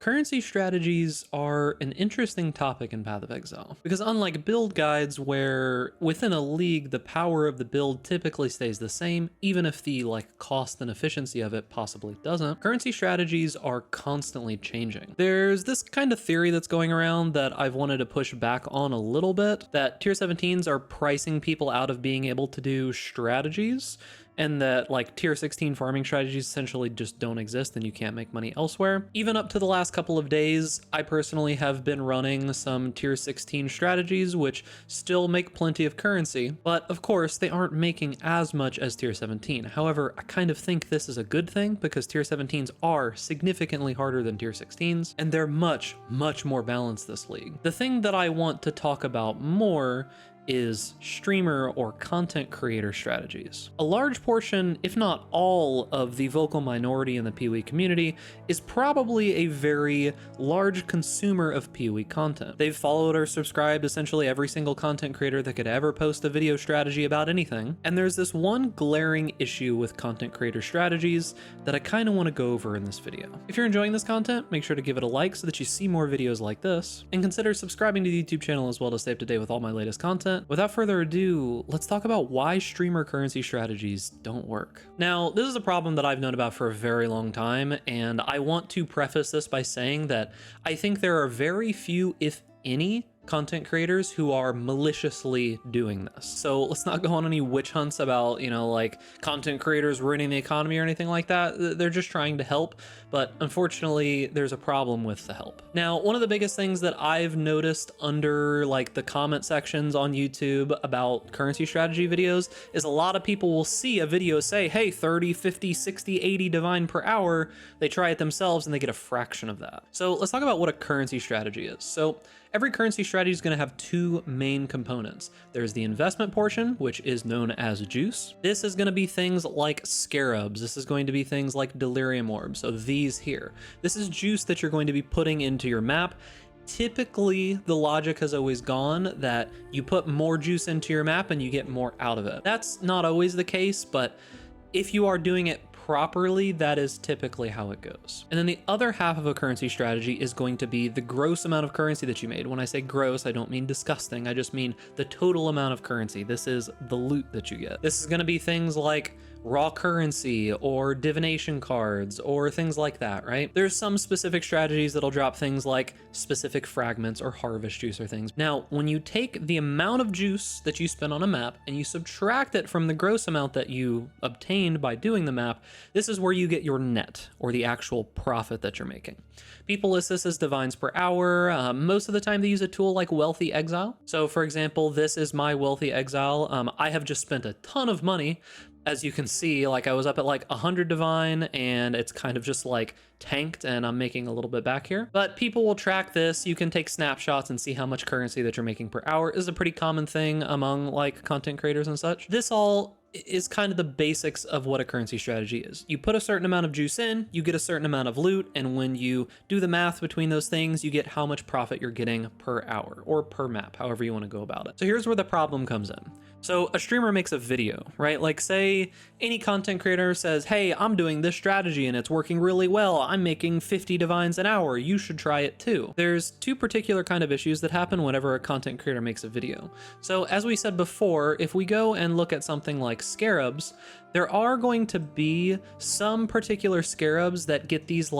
Currency strategies are an interesting topic in Path of Exile, because unlike build guides where within a league the power of the build typically stays the same, even if the cost and efficiency of it possibly doesn't, currency strategies are constantly changing. There's this kind of theory that's going around that I've wanted to push back on a little bit, that tier 17s are pricing people out of being able to do strategies, and that tier 16 farming strategies essentially just don't exist and you can't make money elsewhere. Even up to the last couple of days, I personally have been running some tier 16 strategies which still make plenty of currency, but of course they aren't making as much as tier 17. However, I kind of think this is a good thing because tier 17s are significantly harder than tier 16s and they're much more balanced this league. The thing that I want to talk about more is streamer or content creator strategies. A large portion, if not all, of the vocal minority in the PoE community is probably a very large consumer of PoE content. They've followed or subscribed essentially every single content creator that could ever post a video strategy about anything, and there's this one glaring issue with content creator strategies that I kind of want to go over in this video. If you're enjoying this content, make sure to give it a like so that you see more videos like this, and consider subscribing to the YouTube channel as well to stay up to date with all my latest content. Without further ado, let's talk about why streamer currency strategies don't work. Now, this is a problem that I've known about for a very long time, and I want to preface this by saying that I think there are very few, if any, content creators who are maliciously doing this. So let's not go on any witch hunts about, content creators ruining the economy or anything like that. They're just trying to help, but unfortunately there's a problem with the help. Now, one of the biggest things that I've noticed under the comment sections on YouTube about currency strategy videos is a lot of people will see a video say, hey, 30, 50, 60, 80 divine per hour. They try it themselves and they get a fraction of that. So let's talk about what a currency strategy is. So every currency strategy is going to have two main components. There's the investment portion, which is known as juice. This is going to be things like scarabs. This is going to be things like delirium orbs. So these here. This is juice that you're going to be putting into your map. Typically, the logic has always gone that you put more juice into your map and you get more out of it. That's not always the case, but if you are doing it properly, that is typically how it goes. And then the other half of a currency strategy is going to be the gross amount of currency that you made. When I say gross, I don't mean disgusting. I just mean the total amount of currency. This is the loot that you get. This is going to be things like raw currency or divination cards or things like that, right? There's some specific strategies that'll drop things like specific fragments or harvest juice or things. Now, when you take the amount of juice that you spend on a map and you subtract it from the gross amount that you obtained by doing the map, this is where you get your net, or the actual profit that you're making. People list this as divines per hour. Most of the time they use a tool like Wealthy Exile. So for example, this is my Wealthy Exile. I have just spent a ton of money. As you can see, I was up at 100 divine and it's kind of just tanked and I'm making a little bit back here. But people will track this. You can take snapshots and see how much currency that you're making per hour. Is a pretty common thing among content creators and such. This all is kind of the basics of what a currency strategy is. You put a certain amount of juice in, you get a certain amount of loot, and when you do the math between those things, you get how much profit you're getting per hour or per map, however you want to go about it. So here's where the problem comes in. So a streamer makes a video, right? Say any content creator says, hey, I'm doing this strategy and it's working really well. I'm making 50 divines an hour. You should try it too. There's two particular kind of issues that happen whenever a content creator makes a video. So as we said before, if we go and look at something like scarabs, there are going to be some particular scarabs that get these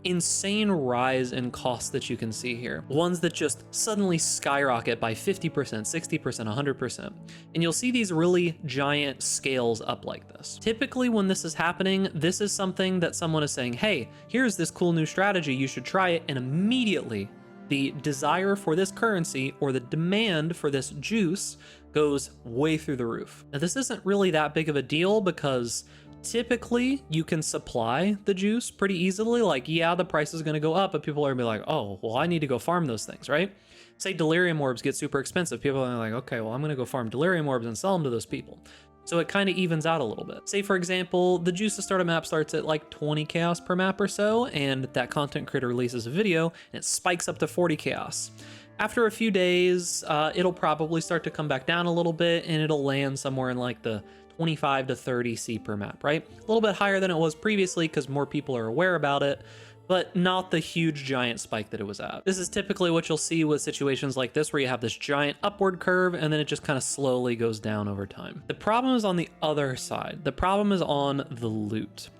insane rise in cost that you can see here. Ones that just suddenly skyrocket by 50%, 60%, 100%. And you'll see these really giant scales up like this. Typically when this is happening, this is something that someone is saying, hey, here's this cool new strategy, you should try it, and immediately the desire for this currency or the demand for this juice goes way through the roof. Now this isn't really that big of a deal because typically you can supply the juice pretty easily. Yeah, the price is going to go up, but people are gonna be like, oh, well, I need to go farm those things, right? Say delirium orbs get super expensive. People are like, okay, well, I'm going to go farm delirium orbs and sell them to those people. So it kind of evens out a little bit. Say, for example, the juice to start a map starts at 20 chaos per map or so, and that content creator releases a video and it spikes up to 40 chaos. After a few days, it'll probably start to come back down a little bit and it'll land somewhere in the 25 to 30 C per map, right? A little bit higher than it was previously because more people are aware about it. but not the huge giant spike that it was at. This is typically what you'll see with situations like this, where you have this giant upward curve and then it just kind of slowly goes down over time. The problem is on the other side. The problem is on the loot.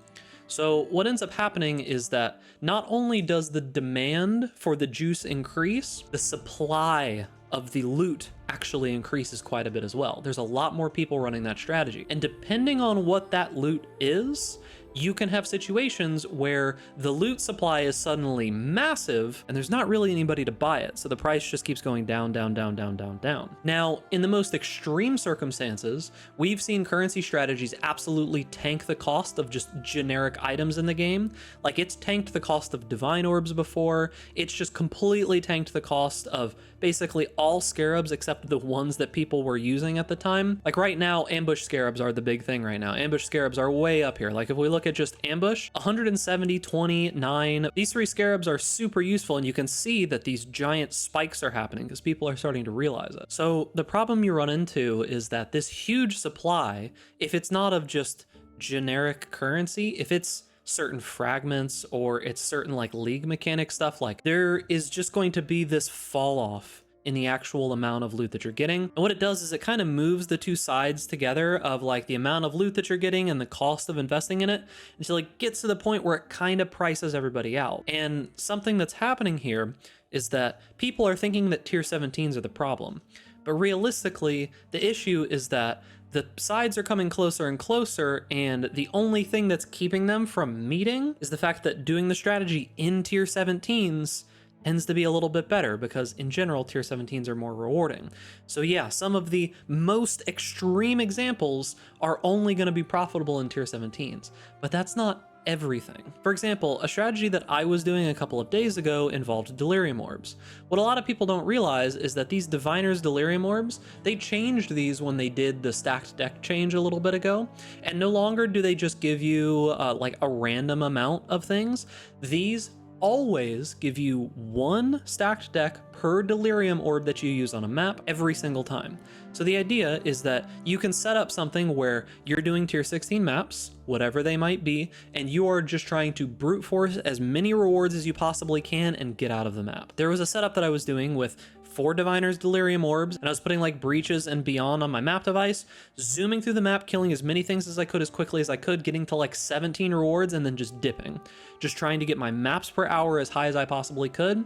So what ends up happening is that not only does the demand for the juice increase, the supply of the loot actually increases quite a bit as well. There's a lot more people running that strategy. And depending on what that loot is, you can have situations where the loot supply is suddenly massive and there's not really anybody to buy it. So the price just keeps going down, down, down, down, down, down. Now, in the most extreme circumstances, we've seen currency strategies absolutely tank the cost of just generic items in the game. Like, it's tanked the cost of divine orbs before. It's just completely tanked the cost of basically all scarabs except the ones that people were using at the time. Like right now, ambush scarabs are the big thing right now. Ambush scarabs are way up here. Like if we look at just ambush, 170, 20, 9, these 3 scarabs are super useful, and you can see that these giant spikes are happening because people are starting to realize it. So the problem you run into is that this huge supply, if it's not of just generic currency, if it's certain fragments or it's certain like league mechanic stuff, like there is just going to be this fall off in the actual amount of loot that you're getting. And what it does is it kind of moves the two sides together of like the amount of loot that you're getting and the cost of investing in it until it gets to the point where it kind of prices everybody out. And something that's happening here is that people are thinking that tier 17s are the problem. But realistically, the issue is that the sides are coming closer and closer, and the only thing that's keeping them from meeting is the fact that doing the strategy in tier 17s tends to be a little bit better, because in general, tier 17s are more rewarding. So yeah, some of the most extreme examples are only going to be profitable in tier 17s, but that's not everything. For example, a strategy that I was doing a couple of days ago involved delirium orbs. What a lot of people don't realize is that these diviner's delirium orbs, they changed these when they did the stacked deck change a little bit ago, and no longer do they just give you like a random amount of things. These always give you 1 stacked deck per delirium orb that you use on a map every single time. So the idea is that you can set up something where you're doing tier 16 maps, whatever they might be, and you are just trying to brute force as many rewards as you possibly can and get out of the map. There was a setup that I was doing with 4 diviner's delirium orbs, and I was putting like breaches and beyond on my map device, zooming through the map, killing as many things as I could as quickly as I could, getting to like 17 rewards, and then just dipping, just trying to get my maps per hour as high as I possibly could.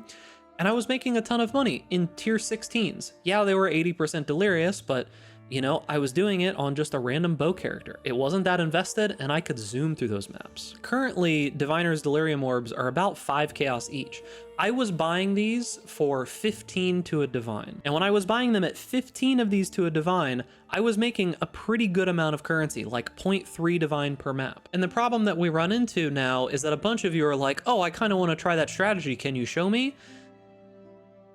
And I was making a ton of money in tier 16s. Yeah, they were 80% delirious, but you know, I was doing it on just a random bow character. It wasn't that invested, and I could zoom through those maps. Currently, Diviner's Delirium Orbs are about 5 chaos each. I was buying these for 15 to a divine. And when I was buying them at 15 of these to a divine, I was making a pretty good amount of currency, like 0.3 divine per map. And the problem that we run into now is that a bunch of you are like, oh, I kind of want to try that strategy. Can you show me?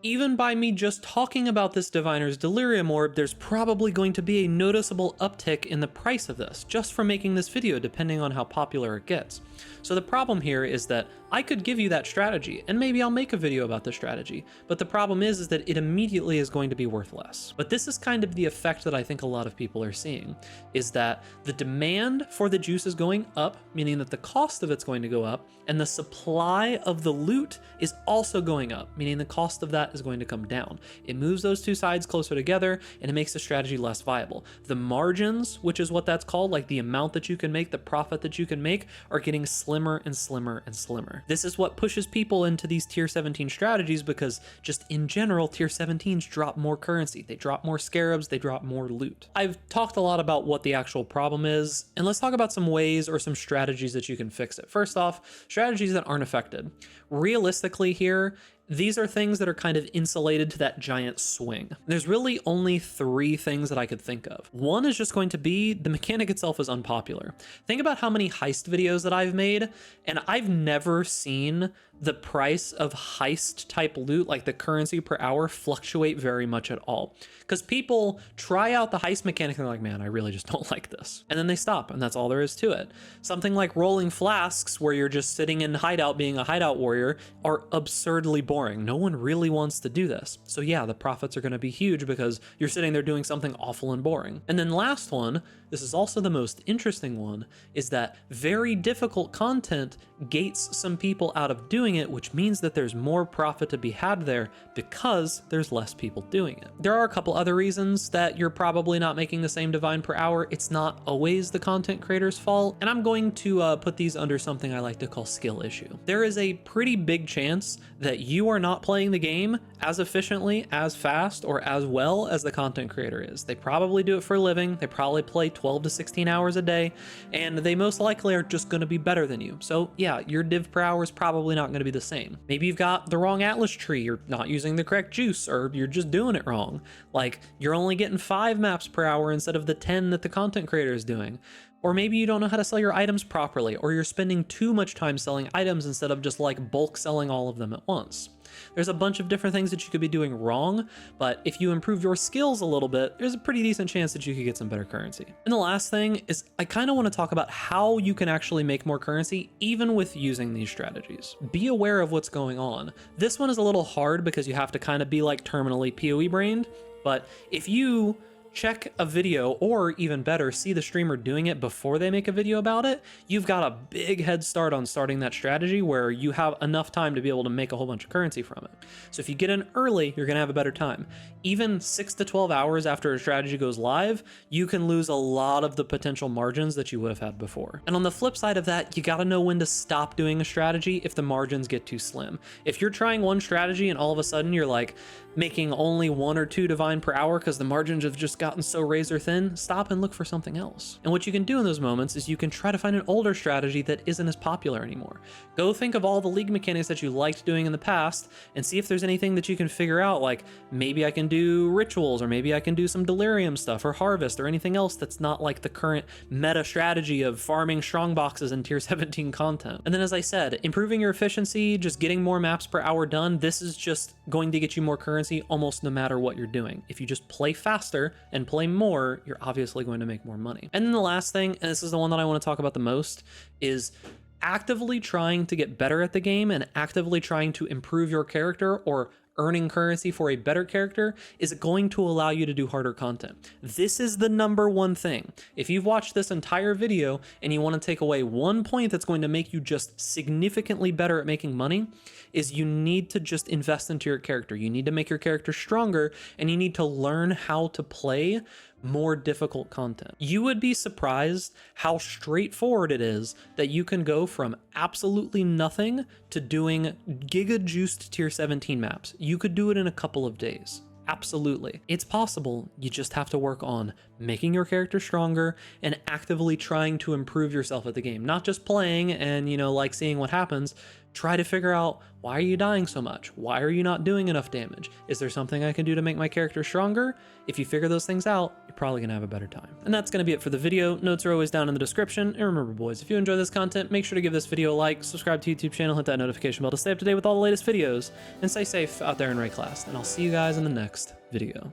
Even by me just talking about this Diviner's Delirium Orb, there's probably going to be a noticeable uptick in the price of this, just from making this video, depending on how popular it gets. So the problem here is that I could give you that strategy, and maybe I'll make a video about the strategy, but the problem is that it immediately is going to be worth less. But this is kind of the effect that I think a lot of people are seeing, is that the demand for the juice is going up, meaning that the cost of it's going to go up, and the supply of the loot is also going up, meaning the cost of that is going to come down. It moves those two sides closer together, and it makes the strategy less viable. The margins, which is what that's called, like the amount that you can make, the profit that you can make, are getting slimmer and slimmer and slimmer. This is what pushes people into these tier 17 strategies, because just in general, tier 17s drop more currency. They drop more scarabs, they drop more loot. I've talked a lot about what the actual problem is, and let's talk about some ways or some strategies that you can fix it. First off, strategies that aren't affected. Realistically here, these are things that are kind of insulated to that giant swing. There's really only 3 things that I could think of. One is just going to be the mechanic itself is unpopular. Think about how many heist videos that I've made, and I've never seen the price of heist type loot, like the currency per hour, fluctuate very much at all. Because people try out the heist mechanic and they're like, man, I really just don't like this. And then they stop, and that's all there is to it. Something like rolling flasks, where you're just sitting in hideout being a hideout warrior, are absurdly boring. No one really wants to do this. So yeah, the profits are going to be huge because you're sitting there doing something awful and boring. And then last one, this is also the most interesting one, is that very difficult content gates some people out of doing it, which means that there's more profit to be had there because there's less people doing it. There are a couple other reasons that you're probably not making the same divine per hour. It's not always the content creator's fault, and I'm going to put these under something I like to call skill issue. There is a pretty big chance that you are not playing the game as efficiently, as fast, or as well as the content creator is. They probably do it for a living. They probably play 12 to 16 hours a day, and they most likely are just going to be better than you. So yeah, your div per hour is probably not going to be the same. Maybe you've got the wrong Atlas tree, you're not using the correct juice, or you're just doing it wrong. Like, you're only getting 5 maps per hour instead of the 10 that the content creator is doing. Or maybe you don't know how to sell your items properly, or you're spending too much time selling items instead of just like bulk selling all of them at once. There's a bunch of different things that you could be doing wrong, but if you improve your skills a little bit, there's a pretty decent chance that you could get some better currency. And the last thing is, I kind of want to talk about how you can actually make more currency even with using these strategies. Be aware of what's going on. This one is a little hard because you have to kind of be like terminally PoE brained, but if you check a video, or even better, see the streamer doing it before they make a video about it, you've got a big head start on starting that strategy where you have enough time to be able to make a whole bunch of currency from it. So if you get in early, you're gonna have a better time. Even 6 to 12 hours after a strategy goes live, you can lose a lot of the potential margins that you would have had before. And on the flip side of that, you gotta know when to stop doing a strategy if the margins get too slim. If you're trying one strategy and all of a sudden you're like making only 1 or 2 divine per hour because the margins have just gotten so razor thin, stop and look for something else. And what you can do in those moments is you can try to find an older strategy that isn't as popular anymore. Go think of all the league mechanics that you liked doing in the past and see if there's anything that you can figure out, like maybe I can do rituals, or maybe I can do some delirium stuff or harvest or anything else that's not like the current meta strategy of farming strong boxes in tier 17 content. And then, as I said, improving your efficiency, just getting more maps per hour done, this is just going to get you more currency almost no matter what you're doing. If you just play faster and play more, you're obviously going to make more money. And then the last thing, and this is the one that I want to talk about the most, is actively trying to get better at the game and actively trying to improve your character, or earning currency for a better character, is going to allow you to do harder content. This is the number one thing. If you've watched this entire video and you want to take away one point that's going to make you just significantly better at making money, is you need to just invest into your character. You need to make your character stronger, and you need to learn how to play more difficult content. You would be surprised how straightforward it is that you can go from absolutely nothing to doing giga juiced tier 17 maps. You could do it in a couple of days. Absolutely. It's possible. You just have to work on making your character stronger and actively trying to improve yourself at the game. Not just playing and, like seeing what happens. Try to figure out, why are you dying so much? Why are you not doing enough damage? Is there something I can do to make my character stronger? If you figure those things out, you're probably gonna have a better time. And that's gonna be it for the video. Notes are always down in the description. And remember, boys, if you enjoy this content, make sure to give this video a like, subscribe to YouTube channel, hit that notification bell to stay up to date with all the latest videos, and stay safe out there in Ray Class. And I'll see you guys in the next video.